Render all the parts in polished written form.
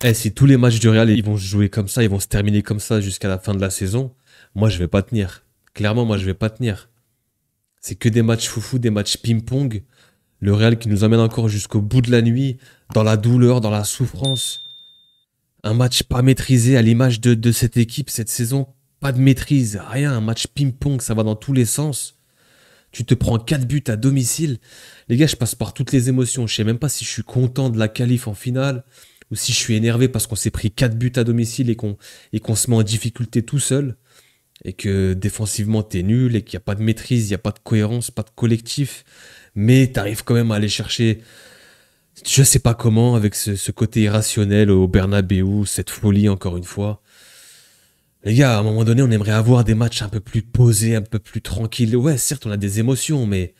Eh, si tous les matchs du Real ils vont se jouer comme ça, ils vont se terminer comme ça jusqu'à la fin de la saison, moi je vais pas tenir. Clairement, moi je vais pas tenir. C'est que des matchs foufou, des matchs ping-pong. Le Real qui nous emmène encore jusqu'au bout de la nuit, dans la douleur, dans la souffrance. Un match pas maîtrisé à l'image de cette équipe cette saison. Pas de maîtrise, rien. Un match ping-pong, ça va dans tous les sens. Tu te prends 4 buts à domicile. Les gars, je passe par toutes les émotions. Je sais même pas si je suis content de la qualif en finale ou si je suis énervé parce qu'on s'est pris 4 buts à domicile et qu'on se met en difficulté tout seul et que défensivement t'es nul et qu'il n'y a pas de maîtrise, il n'y a pas de cohérence, pas de collectif. Mais t'arrives quand même à aller chercher, je sais pas comment, avec ce côté irrationnel au Bernabeu, cette folie encore une fois. Les gars, à un moment donné, on aimerait avoir des matchs un peu plus posés, un peu plus tranquilles. Ouais, certes, on a des émotions, mais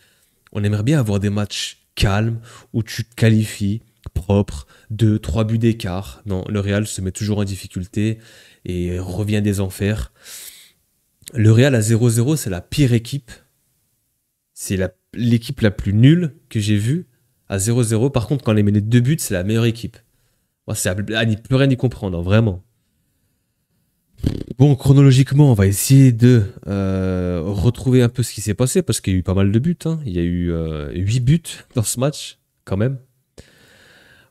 on aimerait bien avoir des matchs calmes où tu te qualifies propre, 2, 3 buts d'écart. Non, le Real se met toujours en difficulté et revient des enfers. Le Real à 0-0, c'est la pire équipe. C'est l'équipe la plus nulle que j'ai vue à 0-0. Par contre, quand on les met les 2 buts, c'est la meilleure équipe. Moi, c'est à n'y plus rien y comprendre, hein, vraiment. Bon, chronologiquement, on va essayer de retrouver un peu ce qui s'est passé parce qu'il y a eu pas mal de buts, hein. Il y a eu 8 buts dans ce match, quand même.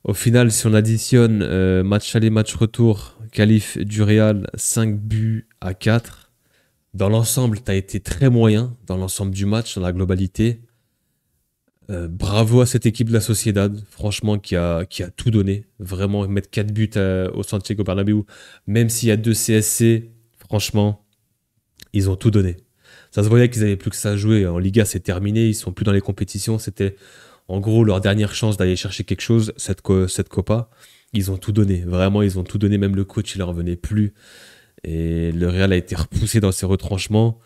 Au final, si on additionne match aller, match retour, qualif du Real, 5 buts à 4. Dans l'ensemble, tu as été très moyen dans l'ensemble du match, dans la globalité. Bravo à cette équipe de la Sociedad, franchement, qui a tout donné. Vraiment, mettre 4 buts au Santiago Bernabéu, même s'il y a 2 CSC, franchement, ils ont tout donné. Ça se voyait qu'ils avaient plus que ça à jouer. En Liga, c'est terminé, ils sont plus dans les compétitions. C'était en gros leur dernière chance d'aller chercher quelque chose, cette Copa. Ils ont tout donné, vraiment, ils ont tout donné. Même le coach, il leur revenait plus. Et le Real a été repoussé dans ses retranchements.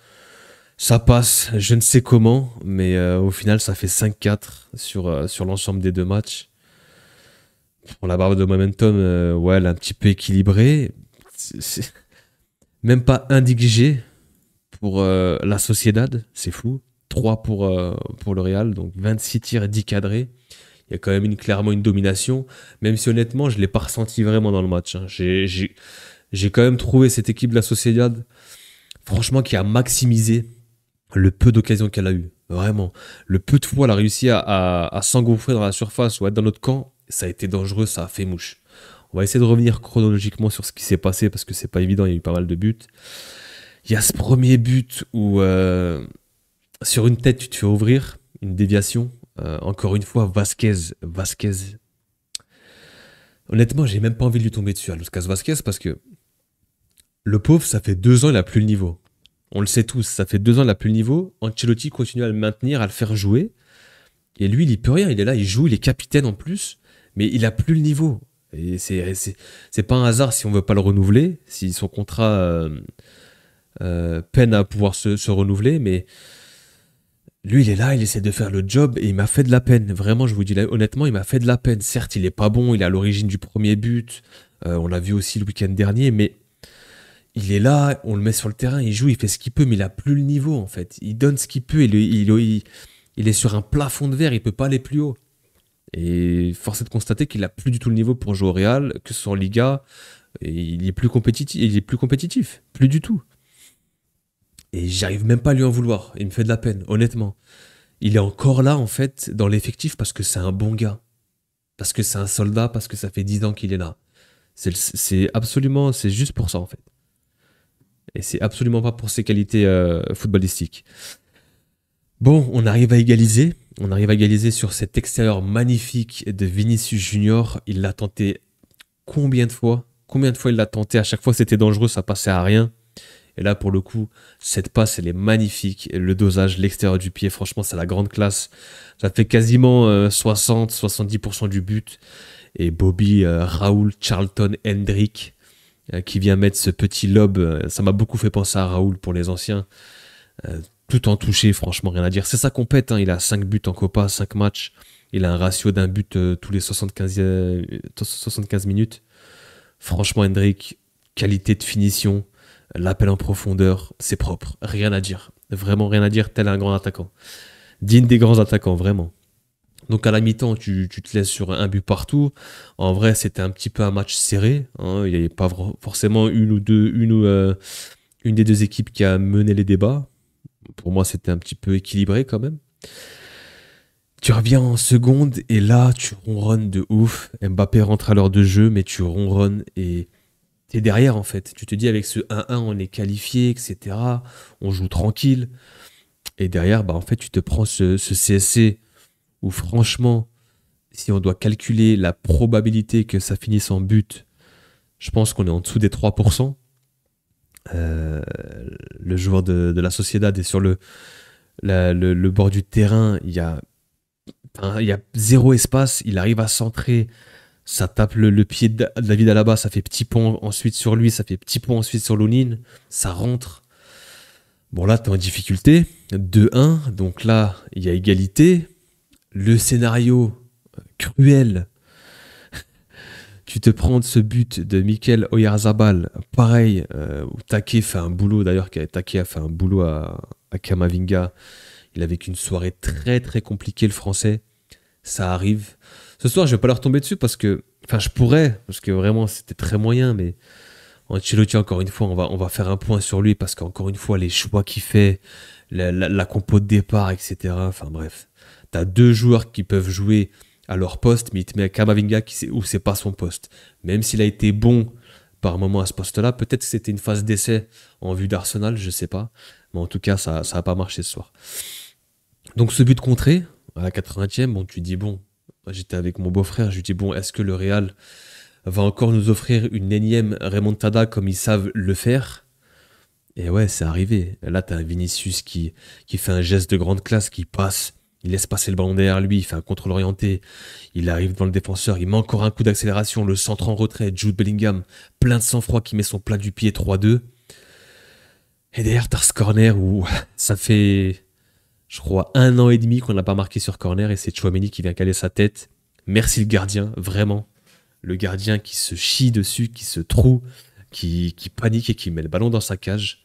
Ça passe, je ne sais comment, mais au final, ça fait 5-4 sur l'ensemble des deux matchs. Pour la barre de momentum, ouais, elle est un petit peu équilibrée. C'est même pas indigé pour la Sociedad, c'est fou. 3 pour le Real, donc 26 tirs et 10 cadrés. Il y a quand même clairement une domination, même si honnêtement, je ne l'ai pas ressenti vraiment dans le match, hein. J'ai quand même trouvé cette équipe de la Sociedad, franchement, qui a maximisé le peu d'occasions qu'elle a eu. Vraiment. Le peu de fois elle a réussi à s'engouffrer dans la surface ou à être dans notre camp, ça a été dangereux, ça a fait mouche. On va essayer de revenir chronologiquement sur ce qui s'est passé parce que c'est pas évident, il y a eu pas mal de buts. Il y a ce premier but où sur une tête tu te fais ouvrir, une déviation. Encore une fois, Vasquez. Honnêtement, j'ai même pas envie de lui tomber dessus à Lucas Vasquez parce que le pauvre, ça fait 2 ans, il a plus le niveau. On le sait tous, ça fait 2 ans, il a plus le niveau. Ancelotti continue à le maintenir, à le faire jouer. Et lui, il y peut rien. Il est là, il joue, il est capitaine en plus, mais il a plus le niveau. Et c'est pas un hasard si on veut pas le renouveler, si son contrat peine à pouvoir se renouveler, mais lui, il est là, il essaie de faire le job et il m'a fait de la peine. Vraiment, je vous dis là, honnêtement, il m'a fait de la peine. Certes, il est pas bon, il est à l'origine du premier but. On l'a vu aussi le week-end dernier, mais il est là, on le met sur le terrain, il joue, il fait ce qu'il peut, mais il a plus le niveau en fait. Il donne ce qu'il peut, il est sur un plafond de verre, il peut pas aller plus haut. Et force est de constater qu'il a plus du tout le niveau pour jouer au Real, que ce soit en Liga, et il est plus compétitif, plus du tout. Et j'arrive même pas à lui en vouloir, il me fait de la peine, honnêtement. Il est encore là en fait dans l'effectif parce que c'est un bon gars, parce que c'est un soldat, parce que ça fait 10 ans qu'il est là. C'est absolument, c'est juste pour ça en fait. Et c'est absolument pas pour ses qualités footballistiques. Bon, on arrive à égaliser. On arrive à égaliser sur cet extérieur magnifique de Vinicius Junior. Il l'a tenté combien de fois? Combien de fois il l'a tenté? À chaque fois, c'était dangereux, ça passait à rien. Et là, pour le coup, cette passe, elle est magnifique. Le dosage, l'extérieur du pied, franchement, c'est la grande classe. Ça fait quasiment 60-70% du but. Et Bobby, Raoul, Charlton, Hendrick, qui vient mettre ce petit lob. Ça m'a beaucoup fait penser à Raoul pour les anciens. Tout en touché, franchement, rien à dire. C'est ça qu'on pète, hein. Il a 5 buts en Copa, 5 matchs. Il a un ratio d'un but tous les 75 minutes. Franchement, Hendrick, qualité de finition, l'appel en profondeur, c'est propre. Rien à dire. Vraiment rien à dire, tel un grand attaquant. Digne des grands attaquants, vraiment. Donc à la mi-temps, tu te laisses sur un but partout. En vrai, c'était un petit peu un match serré, hein. Il n'y avait pas forcément une des deux équipes qui a mené les débats. Pour moi, c'était un petit peu équilibré quand même. Tu reviens en seconde et là, tu ronronnes de ouf. Mbappé rentre à l'heure de jeu, mais tu ronronnes et t'es derrière en fait. Tu te dis avec ce 1-1, on est qualifié, etc. On joue tranquille. Et derrière, bah, en fait, tu te prends ce CSC où franchement, si on doit calculer la probabilité que ça finisse en but, je pense qu'on est en dessous des 3%. Euh, le joueur de la Sociedad est sur le bord du terrain. Il y a zéro espace. Il arrive à centrer. Ça tape le pied de David Alaba. Ça fait petit pont ensuite sur lui. Ça fait petit pont ensuite sur Lounine. Ça rentre. Bon, là, t'es en difficulté. 2-1. Donc là, il y a égalité. Le scénario cruel. Tu te prends de ce but de Mikel Oyarzabal, pareil, où Take fait un boulot, d'ailleurs, Take a fait un boulot à Kamavinga. Il avait qu'une soirée très très compliquée, le français. Ça arrive. Ce soir, je vais pas leur tomber dessus parce que, enfin, je pourrais, parce que vraiment, c'était très moyen, mais Ancelotti, encore une fois, on va faire un point sur lui parce qu'encore une fois, les choix qu'il fait, la compo de départ, etc. Enfin, bref. T'as deux joueurs qui peuvent jouer à leur poste, mais il te met Kamavinga où c'est pas son poste. Même s'il a été bon par moment à ce poste-là, peut-être que c'était une phase d'essai en vue d'Arsenal, je sais pas. Mais en tout cas, ça a pas marché ce soir. Donc ce but contré, à la 80e, bon, tu dis bon, j'étais avec mon beau-frère, je lui dis bon, est-ce que le Real va encore nous offrir une énième remontada comme ils savent le faire? Et ouais, c'est arrivé. Là, t'as un Vinicius qui fait un geste de grande classe, qui passe, il laisse passer le ballon derrière lui, il fait un contrôle orienté, il arrive devant le défenseur, il met encore un coup d'accélération, le centre en retrait, Jude Bellingham, plein de sang-froid qui met son plat du pied 3-2. Et derrière, t'as ce corner où ça fait, je crois, 1 an et demi qu'on n'a pas marqué sur corner et c'est Tchouaméni qui vient caler sa tête. Merci le gardien, vraiment. Le gardien qui se chie dessus, qui se troue, qui panique et qui met le ballon dans sa cage.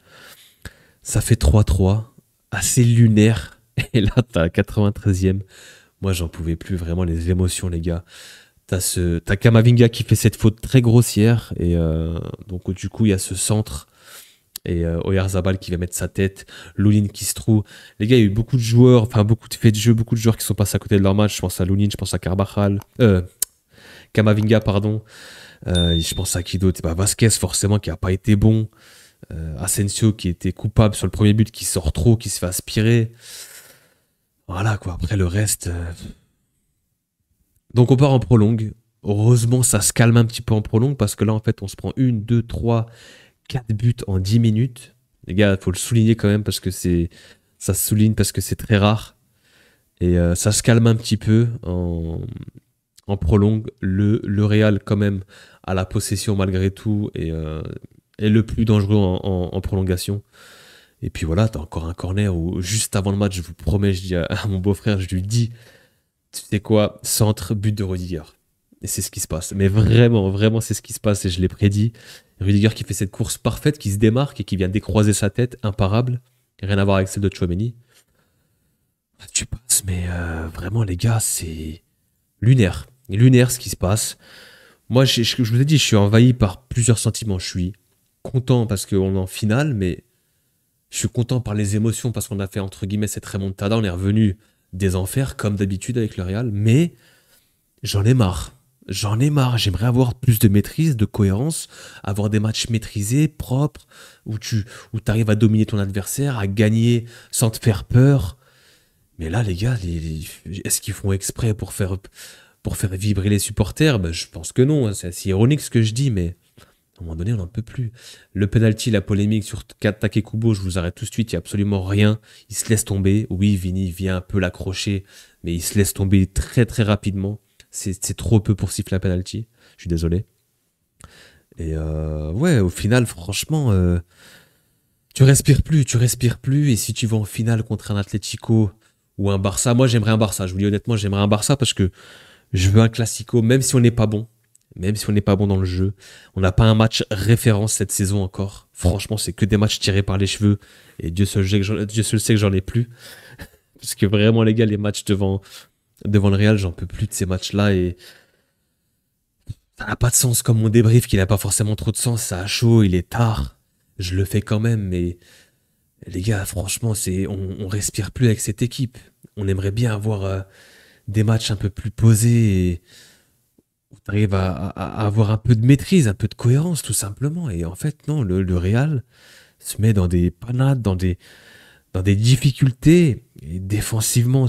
Ça fait 3-3, assez lunaire. Et là, t'as la 93e. Moi, j'en pouvais plus, vraiment, les émotions, les gars. T'as Kamavinga qui fait cette faute très grossière. Et donc, du coup, il y a ce centre. Et Oyarzabal qui va mettre sa tête. Lounine qui se trouve. Les gars, il y a eu beaucoup de joueurs, enfin, beaucoup de faits de jeu, beaucoup de joueurs qui sont passés à côté de leur match. Je pense à Lounine, je pense à Carvajal. Kamavinga, pardon. Je pense à qui d'autre? Bah, Vasquez, forcément, qui n'a pas été bon. Asensio, qui était coupable sur le premier but, qui sort trop, qui se fait aspirer. Voilà, quoi. Après, le reste... Donc, on part en prolongue. Heureusement, ça se calme un petit peu en prolongue, parce que là, en fait, on se prend 1, 2, 3, 4 buts en 10 minutes. Les gars, il faut le souligner quand même, parce que c'est... Ça se souligne parce que c'est très rare. Et ça se calme un petit peu en prolongue. Le Real, quand même, a la possession malgré tout et est le plus dangereux en prolongation. Et puis voilà, t'as encore un corner où, juste avant le match, je vous promets, je dis à mon beau-frère, je lui dis, tu sais quoi, centre, but de Rudiger. Et c'est ce qui se passe. Mais vraiment, vraiment, c'est ce qui se passe et je l'ai prédit. Rudiger qui fait cette course parfaite, qui se démarque et qui vient décroiser sa tête, imparable. Rien à voir avec celle de Tchouaméni. Tu passes, mais vraiment, les gars, c'est lunaire. Lunaire ce qui se passe. Moi, je vous ai dit, je suis envahi par plusieurs sentiments. Je suis content parce qu'on est en finale, mais je suis content par les émotions parce qu'on a fait, entre guillemets, cette remontada. On est revenu des enfers, comme d'habitude avec le Real, mais j'en ai marre. J'en ai marre. J'aimerais avoir plus de maîtrise, de cohérence, avoir des matchs maîtrisés, propres, où tu arrives à dominer ton adversaire, à gagner sans te faire peur. Mais là, les gars, est-ce qu'ils font exprès pour faire vibrer les supporters? Ben, je pense que non. C'est assez ironique ce que je dis, mais à un moment donné, on n'en peut plus. Le penalty, la polémique sur Take Kubo, je vous arrête tout de suite, il n'y a absolument rien. Il se laisse tomber. Oui, Vini vient un peu l'accrocher, mais il se laisse tomber très très rapidement. C'est trop peu pour siffler un penalty. Je suis désolé. Et ouais, au final, franchement, tu respires plus. Et si tu vas en finale contre un Atlético ou un Barça, moi j'aimerais un Barça. Je vous dis honnêtement, j'aimerais un Barça parce que je veux un Classico, même si on n'est pas bon. Même si on n'est pas bon dans le jeu. On n'a pas un match référence cette saison encore. Franchement, c'est que des matchs tirés par les cheveux. Et Dieu seul sait que j'en ai plus. Parce que vraiment, les gars, les matchs devant Devant le Real, j'en peux plus de ces matchs-là et ça n'a pas de sens comme mon débrief qui n'a pas forcément trop de sens. Ça a chaud, il est tard. Je le fais quand même, mais les gars, franchement, on respire plus avec cette équipe. On aimerait bien avoir des matchs un peu plus posés et où tu arrives à avoir un peu de maîtrise, un peu de cohérence, tout simplement. Et en fait, non, le Real se met dans des panades, dans des difficultés. Et défensivement,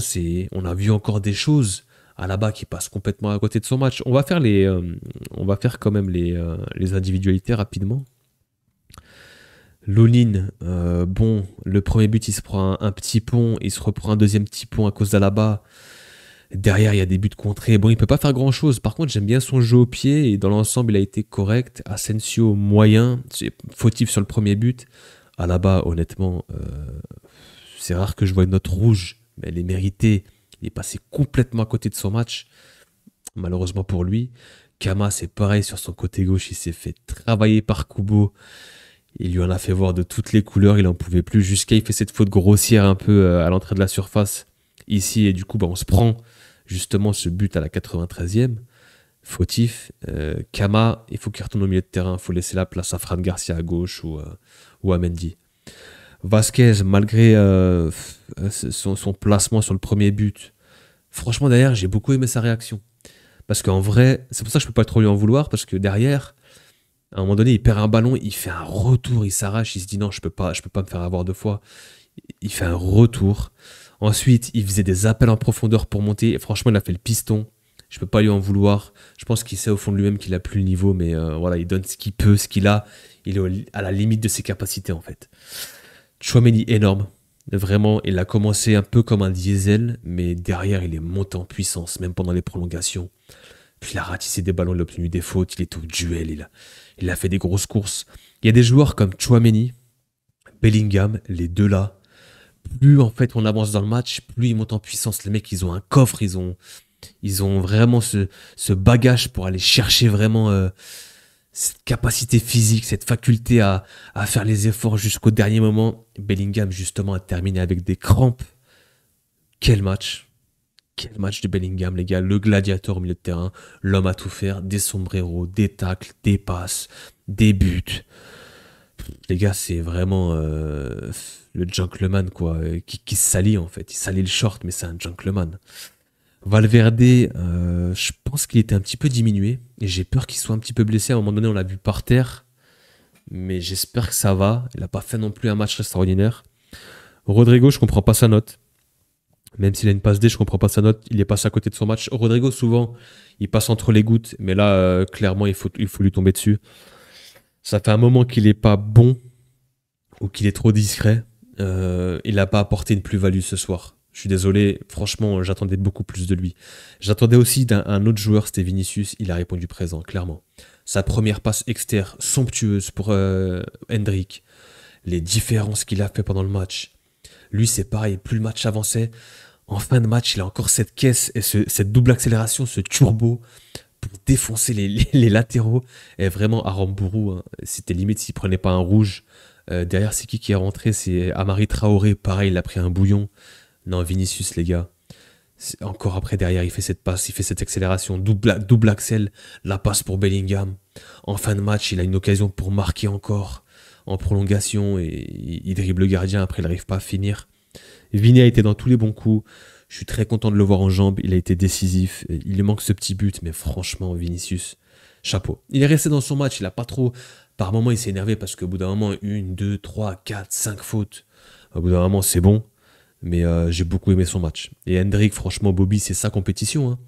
on a vu encore des choses à la bas qui passent complètement à côté de son match. On va faire quand même les individualités rapidement. Lonin, bon, le premier but, il se prend un petit pont, il se reprend un deuxième petit pont à cause d'Alaba. Derrière, il y a des buts contrés. Bon, il peut pas faire grand-chose. Par contre, j'aime bien son jeu au pied et dans l'ensemble, il a été correct. Asensio, moyen. C'est fautif sur le premier but. Alaba, honnêtement, c'est rare que je vois une note rouge, mais elle est méritée. Il est passé complètement à côté de son match, malheureusement pour lui. Kama, c'est pareil sur son côté gauche. Il s'est fait travailler par Kubo. Il lui en a fait voir de toutes les couleurs, il en pouvait plus, jusqu'à il fait cette faute grossière un peu à l'entrée de la surface ici, et du coup bah, on se prend justement ce but à la 93e, fautif. Kama, il faut qu'il retourne au milieu de terrain, il faut laisser la place à Fran Garcia à gauche ou à Mendy. Vasquez, malgré son placement sur le premier but, franchement derrière j'ai beaucoup aimé sa réaction. Parce qu'en vrai, c'est pour ça que je peux pas trop lui en vouloir, parce que derrière, à un moment donné, il perd un ballon, il fait un retour, il s'arrache, il se dit non, je peux pas me faire avoir deux fois. Il fait un retour. Ensuite, il faisait des appels en profondeur pour monter. Et franchement, il a fait le piston. Je peux pas lui en vouloir. Je pense qu'il sait au fond de lui-même qu'il a plus le niveau, mais voilà, il donne ce qu'il peut, ce qu'il a. Il est à la limite de ses capacités en fait. Tchouaméni énorme. Vraiment, il a commencé un peu comme un diesel, mais derrière, il est monté en puissance, même pendant les prolongations. Puis il a ratissé des ballons, il a obtenu des fautes, il est au duel, il a fait des grosses courses. Il y a des joueurs comme Tchouaméni, Bellingham, les deux là. Plus en fait on avance dans le match, plus ils montent en puissance. Les mecs, ils ont un coffre, ils ont vraiment ce bagage pour aller chercher vraiment cette capacité physique, cette faculté à faire les efforts jusqu'au dernier moment. Bellingham, justement, a terminé avec des crampes. Quel match! Quel match de Bellingham, les gars. Le gladiateur au milieu de terrain, l'homme à tout faire, des sombreros, des tacles, des passes, des buts. Les gars, c'est vraiment le gentleman, quoi, qui se salit, en fait. Il salit le short, mais c'est un gentleman. Valverde, je pense qu'il était un petit peu diminué, et j'ai peur qu'il soit un petit peu blessé. À un moment donné, on l'a vu par terre, mais j'espère que ça va. Il n'a pas fait non plus un match extraordinaire. Rodrigo, je comprends pas sa note. Même s'il a une passe D, je comprends pas sa note. Il est passé à côté de son match. Rodrigo, souvent, il passe entre les gouttes. Mais là, clairement, il faut lui tomber dessus. Ça fait un moment qu'il est pas bon ou qu'il est trop discret. Il n'a pas apporté une plus-value ce soir. Je suis désolé. Franchement, j'attendais beaucoup plus de lui. J'attendais aussi d'un autre joueur, c'était Vinicius. Il a répondu présent, clairement. Sa première passe externe, somptueuse pour Hendrik. Les différences qu'il a fait pendant le match. Lui, c'est pareil. Plus le match avançait, en fin de match, il a encore cette caisse et cette double accélération, ce turbo pour défoncer les latéraux. Et vraiment, Aramburu, hein, c'était limite s'il prenait pas un rouge. Derrière, c'est qui est rentré? C'est Amari Traoré. Pareil, il a pris un bouillon. Non, Vinicius, les gars. Encore après, derrière, il fait cette passe, il fait cette accélération. Double axel, la passe pour Bellingham. En fin de match, il a une occasion pour marquer encore en prolongation et il dribble le gardien. Après, il n'arrive pas à finir. Vini a été dans tous les bons coups. Je suis très content de le voir en jambes. Il a été décisif. Il lui manque ce petit but, mais franchement, Vinicius, chapeau. Il est resté dans son match. Il a pas trop. Par moment, il s'est énervé parce qu'au bout d'un moment, 1, 2, 3, 4, 5 fautes. Au bout d'un moment, c'est bon. Mais j'ai beaucoup aimé son match. Et Hendrik, franchement, Bobby, c'est sa compétition. Hein.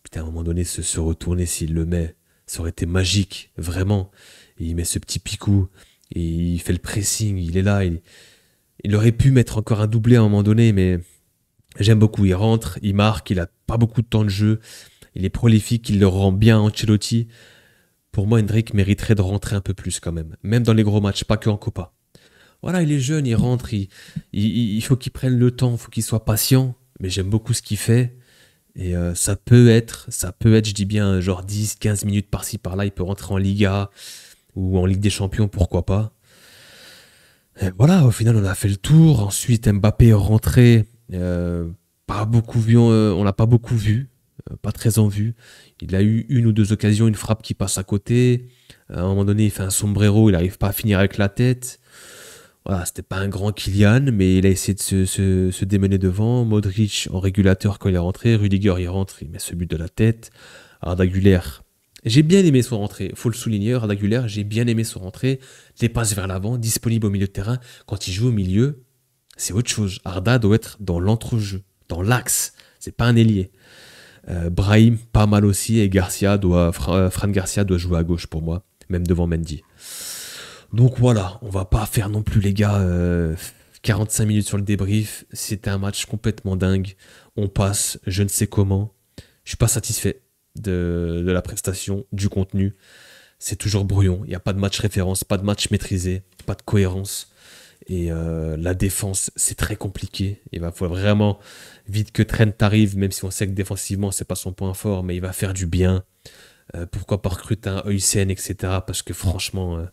Putain, à un moment donné, se retourner s'il le met, ça aurait été magique, vraiment. Et il met ce petit picou. Et il fait le pressing. Il est là. Il aurait pu mettre encore un doublé à un moment donné, mais j'aime beaucoup. Il rentre, il marque, il a pas beaucoup de temps de jeu. Il est prolifique, il le rend bien à Ancelotti. Pour moi, Hendrik mériterait de rentrer un peu plus quand même. Même dans les gros matchs, pas que en Copa. Voilà, il est jeune, il rentre, il faut qu'il prenne le temps, il faut qu'il soit patient. Mais j'aime beaucoup ce qu'il fait. Et ça peut être, je dis bien, genre 10, 15 minutes par-ci, par-là. Il peut rentrer en Liga ou en Ligue des Champions, pourquoi pas. Et voilà, au final, on a fait le tour. Ensuite, Mbappé est rentré. pas beaucoup vu, on l'a pas beaucoup vu, pas très en vue. Il a eu une ou deux occasions, une frappe qui passe à côté. À un moment donné, il fait un sombrero, il n'arrive pas à finir avec la tête. Voilà, c'était pas un grand Kylian, mais il a essayé de se démener devant. Modric en régulateur quand il est rentré. Rudiger, il rentre, il met ce but de la tête. Arda Güler, j'ai bien aimé son rentrée, faut le souligner. Arda Güler, j'ai bien aimé son rentrée. Les passes vers l'avant, disponible au milieu de terrain. Quand il joue au milieu, c'est autre chose. Arda doit être dans l'entrejeu, dans l'axe. C'est pas un ailier. Brahim, pas mal aussi. Et Fran Garcia doit jouer à gauche pour moi, même devant Mendy. Donc voilà, on va pas faire non plus les gars 45 minutes sur le débrief. C'était un match complètement dingue. On passe, je ne sais comment. Je suis pas satisfait de la prestation, du contenu. C'est toujours brouillon. Il n'y a pas de match référence, pas de match maîtrisé, pas de cohérence. Et la défense, c'est très compliqué. Il va falloir vraiment vite que Trent arrive, même si on sait que défensivement, c'est pas son point fort, mais il va faire du bien. Pourquoi pas recruter un Heusen, etc. Parce que franchement,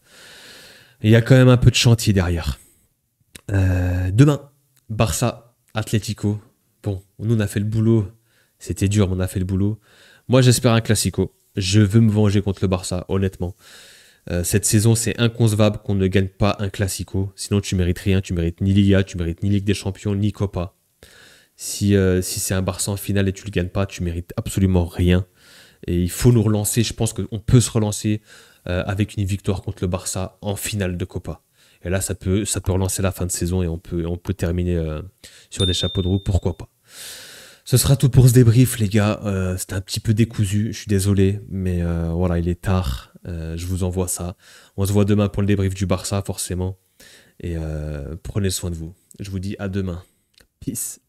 il y a quand même un peu de chantier derrière. Demain, Barça, Atlético. Bon, nous on a fait le boulot. C'était dur, mais on a fait le boulot. Moi j'espère un classico. Je veux me venger contre le Barça, honnêtement. Cette saison, c'est inconcevable qu'on ne gagne pas un classico. Sinon, tu mérites rien. Tu mérites ni Liga, tu mérites ni Ligue des Champions, ni Copa. Si c'est un Barça en finale et tu le gagnes pas, tu mérites absolument rien. Et il faut nous relancer. Je pense qu'on peut se relancer avec une victoire contre le Barça en finale de Copa. Et là, ça peut relancer la fin de saison et on peut terminer sur des chapeaux de roue. Pourquoi pas? Ce sera tout pour ce débrief, les gars. C'était un petit peu décousu, je suis désolé, mais voilà, il est tard. Je vous envoie ça. On se voit demain pour le débrief du Barça, forcément. Et prenez soin de vous. Je vous dis à demain. Peace.